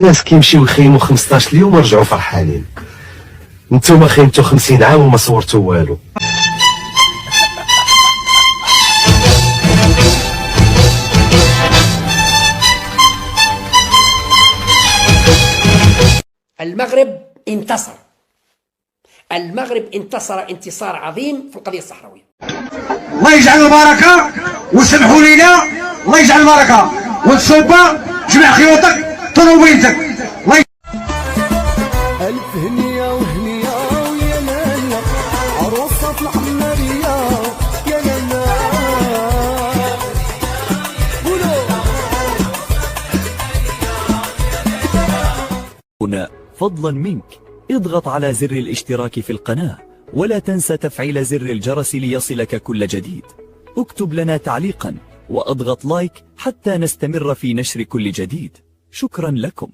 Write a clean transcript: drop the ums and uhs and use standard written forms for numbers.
الناس كيمشيو يخيموا 15 يوم ورجعوا فرحانين. نتوما خيمتوا 50 عام وما صورتوا والو. المغرب انتصر. المغرب انتصر انتصار عظيم في القضية الصحراوية. الله يجعل البركة وسمحوا لينا، الله يجعل البركة والصوبة، جمع خيوطك طلوبيتك. ألف هنية وهنية ويا لالا عروسة الحمارية يا لالا. هنا فضلا منك اضغط على زر الاشتراك في القناة ولا تنسى تفعيل زر الجرس ليصلك كل جديد. اكتب لنا تعليقا واضغط لايك حتى نستمر في نشر كل جديد. شكرا لكم.